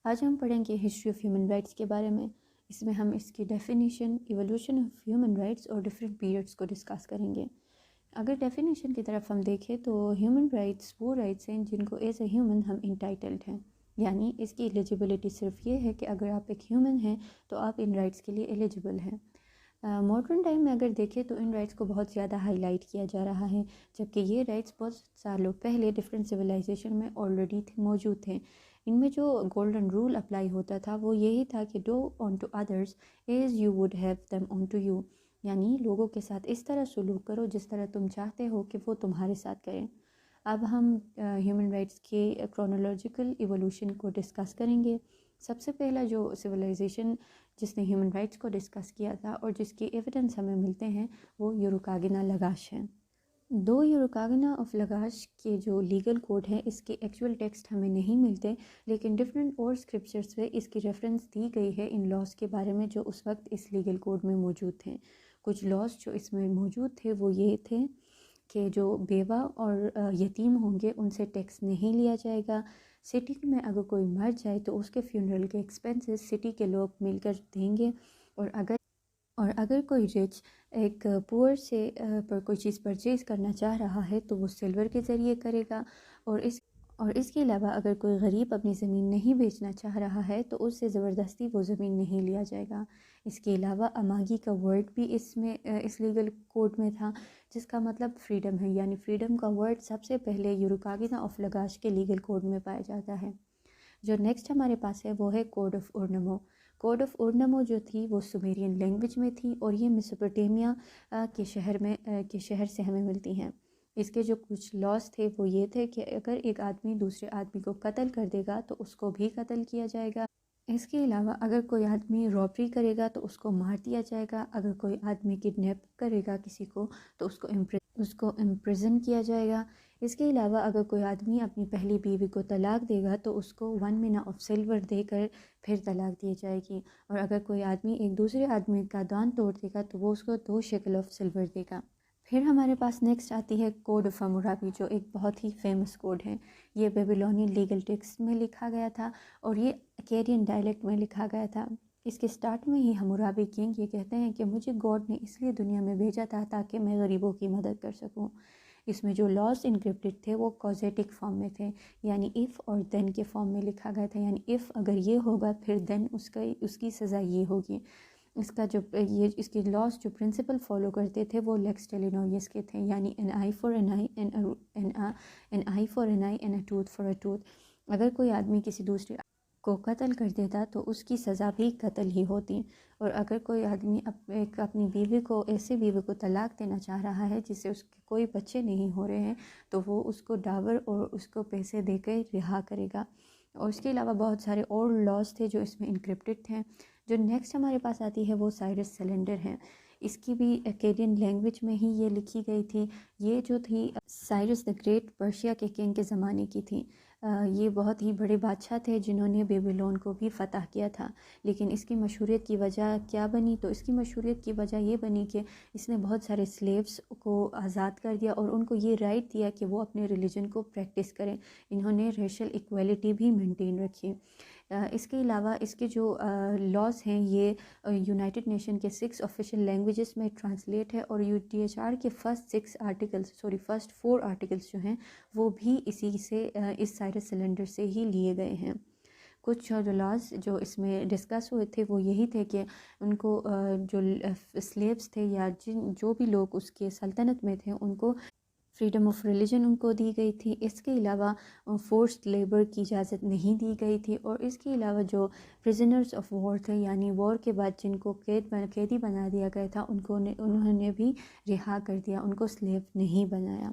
آج ہم پڑھیں گے ہسٹری آف ہیومن رائٹس کے بارے میں۔ اس میں ہم اس کی definition, evolution of human rights اور ڈفرینٹ پیریڈس کو ڈسکس کریں گے۔ اگر ڈیفینیشن کی طرف ہم دیکھیں تو ہیومن رائٹس وہ رائٹس ہیں جن کو ایز اے ہیومن ہم انٹائٹلڈ ہیں، یعنی اس کی ایلیجیبلٹی صرف یہ ہے کہ اگر آپ ایک ہیومن ہیں تو آپ ان رائٹس کے لیے ایلیجیبل ہیں۔ ماڈرن ٹائم میں اگر دیکھیں تو ان رائٹس کو بہت زیادہ ہائی لائٹ کیا جا رہا ہے، جبکہ یہ رائٹس بہت سالوں پہلے ڈفرینٹ سویلائزیشن میں آلریڈی موجود تھے۔ ان میں جو گولڈن رول اپلائی ہوتا تھا وہ یہی تھا کہ do unto others as you would have them unto you, یعنی لوگوں کے ساتھ اس طرح سلوک کرو جس طرح تم چاہتے ہو کہ وہ تمہارے ساتھ کریں۔ اب ہم ہیومن رائٹس کے کرونالوجیکل ایولیوشن کو ڈسکس کریں گے۔ سب سے پہلا جو سویلائزیشن جس نے ہیومن رائٹس کو ڈسکس کیا تھا اور جس کی ایویڈنس ہمیں ملتے ہیں وہ یوروکاگنا لگاش ہیں۔ دو یوروکاگنا آف لگاش کے جو لیگل کوڈ ہے اس کے ایکچول ٹیکسٹ ہمیں نہیں ملتے، لیکن ڈفرینٹ اور اسکرپچرس میں اس کی ریفرنس دی گئی ہے ان لاز کے بارے میں جو اس وقت اس لیگل کوڈ میں موجود تھے۔ کچھ لاز جو اس میں موجود تھے وہ یہ تھے کہ جو بیوہ اور یتیم ہوں گے ان سے ٹیکس نہیں لیا جائے گا۔ سٹی میں اگر کوئی مر جائے تو اس کے فیونرل کے ایکسپینسز سٹی کے لوگ مل کر دیں گے، اور اگر کوئی رچ ایک پور سے پر کوئی چیز پرچیز کرنا چاہ رہا ہے تو وہ سلور کے ذریعے کرے گا، اور اس کے علاوہ اگر کوئی غریب اپنی زمین نہیں بیچنا چاہ رہا ہے تو اس سے زبردستی وہ زمین نہیں لیا جائے گا۔ اس کے علاوہ اماگی کا ورڈ بھی اس لیگل کوڈ میں تھا جس کا مطلب فریڈم ہے، یعنی فریڈم کا ورڈ سب سے پہلے یوروکاگنا آف لگاش کے لیگل کوڈ میں پایا جاتا ہے۔ جو نیکسٹ ہمارے پاس ہے وہ ہے کوڈ آف اورنمو۔ کوڈ آف اورنمو جو تھی وہ سومیرین لینگویج میں تھی اور یہ میسوپوٹیمیا کے شہر سے ہمیں ملتی ہیں۔ اس کے جو کچھ لاز تھے وہ یہ تھے کہ اگر ایک آدمی دوسرے آدمی کو قتل کر دے گا تو اس کو بھی قتل کیا جائے گا۔ اس کے علاوہ اگر کوئی آدمی رابری کرے گا تو اس کو مار دیا جائے گا۔ اگر کوئی آدمی کڈنیپ کرے گا کسی کو تو اس کو امپریزن کیا جائے گا۔ اس کے علاوہ اگر کوئی آدمی اپنی پہلی بیوی کو طلاق دے گا تو اس کو 1 مینا آف سلور دے کر پھر طلاق دی جائے گی، اور اگر کوئی آدمی ایک دوسرے آدمی کا دان توڑ دے گا تو وہ اس کو 2 شیکل آف سلور دے گا۔ پھر ہمارے پاس نیکسٹ آتی ہے کوڈ آف ہمورابی، جو ایک بہت ہی فیمس کوڈ ہے۔ یہ بیبیلونین لیگل ٹیکسٹ میں لکھا گیا تھا اور یہ اکیڈین ڈائلیکٹ میں لکھا گیا تھا۔ اس کے سٹارٹ میں ہی ہمورابی کنگ یہ کہتے ہیں کہ مجھے گاڈ نے اس لیے دنیا میں بھیجا تھا تاکہ میں غریبوں کی مدد کر سکوں۔ اس میں جو لاز انکرپٹڈ تھے وہ کوزیٹک فارم میں تھے، یعنی اف اور دین کے فارم میں لکھا گیا تھا، یعنی اف اگر یہ ہوگا پھر دین اس کی سزا یہ ہوگی۔ اس کے لاز جو پرنسپل فالو کرتے تھے وہ لیکس ٹیلینویس کے تھے، یعنی an eye for an eye and a tooth for a tooth. اگر کوئی آدمی کسی دوسرے کو قتل کر دیتا تو اس کی سزا بھی قتل ہی ہوتی، اور اگر کوئی آدمی اپنی ایسے بیوی کو طلاق دینا چاہ رہا ہے جس سے اس کے کوئی بچے نہیں ہو رہے ہیں تو وہ اس کو ڈاور اور اس کو پیسے دے کے رہا کرے گا۔ اور اس کے علاوہ بہت سارے اور لاز تھے جو اس میں انکرپٹڈ تھے۔ جو نیکسٹ ہمارے پاس آتی ہے وہ سائرس سلنڈر ہے۔ اس کی بھی اکیڈین لینگویج میں ہی یہ لکھی گئی تھی۔ یہ جو تھی سائرس دا گریٹ پرشیا کے کنگ کے زمانے کی تھی۔ یہ بہت ہی بڑے بادشاہ تھے جنہوں نے بیبیلون کو بھی فتح کیا تھا، لیکن اس کی مشہوریت کی وجہ کیا بنی؟ تو اس کی مشہوریت کی وجہ یہ بنی کہ اس نے بہت سارے سلیوز کو آزاد کر دیا اور ان کو یہ رائٹ دیا کہ وہ اپنے ریلیجن کو پریکٹس کریں۔ انہوں نے ریشل ایکویلٹی بھی مینٹین رکھی۔ اس کے علاوہ اس کے جو لاز ہیں یہ یونائٹڈ نیشن کے 6 آفیشیل لینگویجز میں ٹرانسلیٹ ہے، اور UDHR کے فرسٹ 4 آرٹیکلز جو ہیں وہ بھی اس سائرس سلنڈر سے ہی لیے گئے ہیں۔ کچھ لاز جو اس میں ڈسکس ہوئے تھے وہ یہی تھے کہ ان کو جو سلیوز تھے یا جو بھی لوگ اس کے سلطنت میں تھے ان کو فریڈم آف ریلیجن ان کو دی گئی تھی۔ اس کے علاوہ فورسڈ لیبر کی اجازت نہیں دی گئی تھی، اور اس کے علاوہ جو پریزنرز آف وار تھے یعنی وار کے بعد جن کو قیدی بنا دیا گیا تھا انہوں نے بھی رہا کر دیا، ان کو سلیو نہیں بنایا۔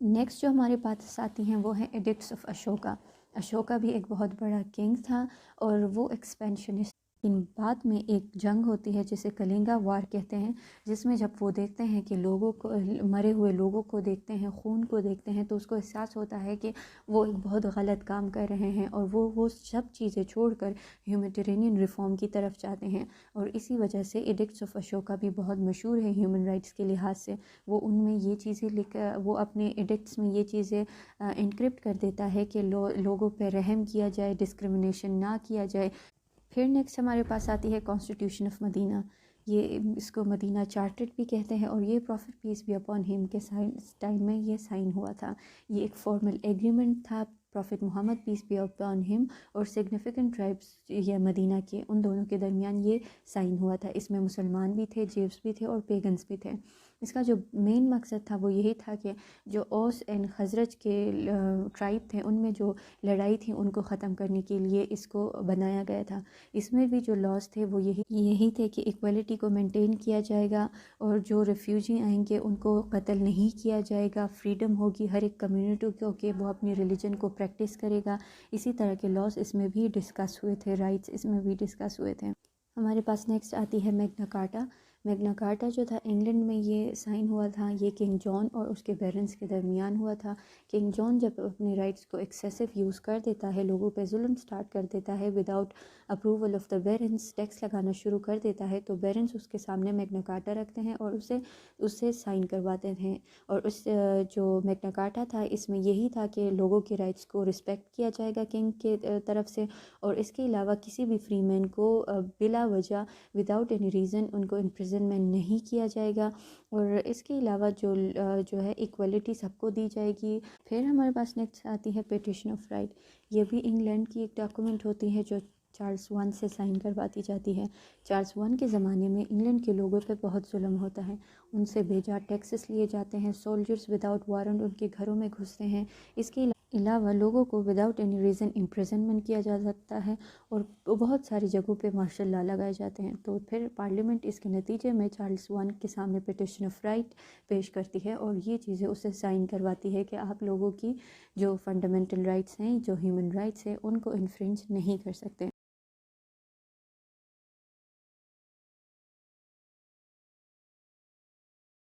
نیکسٹ جو ہمارے پاس آتی ہیں وہ ہیں ایڈکٹس آف اشوکا۔ اشوکا بھی ایک بہت بڑا کنگ تھا اور وہ ایکسپینشنسٹ ان بعد میں ایک جنگ ہوتی ہے جسے کلنگا وار کہتے ہیں، جس میں جب وہ دیکھتے ہیں کہ لوگوں کو، مرے ہوئے لوگوں کو دیکھتے ہیں، خون کو دیکھتے ہیں، تو اس کو احساس ہوتا ہے کہ وہ ایک بہت غلط کام کر رہے ہیں، اور وہ سب چیزیں چھوڑ کر ہیومینٹیرینین ریفارم کی طرف جاتے ہیں۔ اور اسی وجہ سے ایڈکٹس آف اشوکا بھی بہت مشہور ہے ہیومن رائٹس کے لحاظ سے۔ وہ ان میں یہ چیزیں وہ اپنے ایڈکٹس میں یہ چیزیں انکرپٹ کر دیتا ہے کہ لوگوں پہ رحم کیا جائے، ڈسکرمنیشن نہ کیا جائے۔ پھر نیکسٹ ہمارے پاس آتی ہے کانسٹیٹیوشن آف مدینہ۔ یہ اس کو مدینہ چارٹرڈ بھی کہتے ہیں، اور یہ پروفٹ پیس بی اپون ہم کے ٹائم میں یہ سائن ہوا تھا۔ یہ ایک فارمل ایگریمنٹ تھا prophet Muhammad peace be upon him اور سگنیفیکنٹ ٹرائبس یہ مدینہ کے، ان دونوں کے درمیان یہ سائن ہوا تھا۔ اس میں مسلمان بھی تھے، جیوس بھی تھے، اور پیگنس بھی تھے۔ اس کا جو مین مقصد تھا وہ یہی تھا کہ جو اوس اینڈ خزرج کے ٹرائب تھے، ان میں جو لڑائی تھی ان کو ختم کرنے کے لیے اس کو بنایا گیا تھا۔ اس میں بھی جو لاز تھے وہ یہی تھے کہ ایکویلٹی کو مینٹین کیا جائے گا، اور جو ریفیوجی آئیں گے ان کو قتل نہیں کیا جائے گا، فریڈم ہوگی ہر ایک کمیونٹی کو کہ وہ اپنی ریلیجن کو پریکٹس کرے گا۔ اسی طرح کے لاز اس میں بھی ڈسکس ہوئے تھے، رائٹس اس میں بھی ڈسکس ہوئے تھے۔ ہمارے پاس نیکسٹ آتی ہے میگنا کارٹا۔ میگنا کارٹا جو تھا انگلینڈ میں یہ سائن ہوا تھا۔ یہ کنگ جان اور اس کے پیرنٹس کے درمیان ہوا تھا۔ کنگ جان جب اپنے رائٹس کو ایکسیسو یوز کر دیتا ہے، لوگوں پہ ظلم سٹارٹ کر دیتا ہے، without approval of the barons tax لگانا شروع کر دیتا ہے، تو بیرنس اس کے سامنے میگنا کارٹا رکھتے ہیں اور اسے سائن کرواتے ہیں۔ اور اس جو میگنا کارٹا تھا اس میں یہی تھا کہ لوگوں کے رائٹس کو رسپیکٹ کیا جائے گا کنگ کے طرف سے، اور اس کے علاوہ کسی بھی فری مین کو بلا وجہ وداؤٹ اینی ریزن ان کو امپریزنمنٹ نہیں کیا جائے گا، اور اس کے علاوہ جو ہے ایکویلٹی سب کو دی جائے گی۔ پھر ہمارے پاس نیکسٹ آتی ہے پیٹیشن آف رائٹ۔ یہ بھی انگلینڈ کی ایک ڈاکومنٹ ہوتی ہے جو چارلز ون سے سائن کرواتی جاتی ہے۔ چارلز ون کے زمانے میں انگلینڈ کے لوگوں پہ بہت ظلم ہوتا ہے، ان سے بے جا ٹیکسز لیے جاتے ہیں، سولجرز وداؤٹ وارنٹ ان کے گھروں میں گھستے ہیں، اس کے علاوہ لوگوں کو وداؤٹ اینی ریزن امپریزنمنٹ کیا جا سکتا ہے، اور بہت ساری جگہوں پہ مارشل لا لگائے جاتے ہیں۔ تو پھر پارلیمنٹ اس کے نتیجے میں چارلز ون کے سامنے پیٹیشن آف رائٹ پیش کرتی ہے، اور یہ چیزیں اسے سائن کرواتی ہے کہ آپ لوگوں کی جو فنڈامنٹل رائٹس ہیں، جو ہیومن رائٹس ہیں، ان کو انفرنج نہیں کر سکتے۔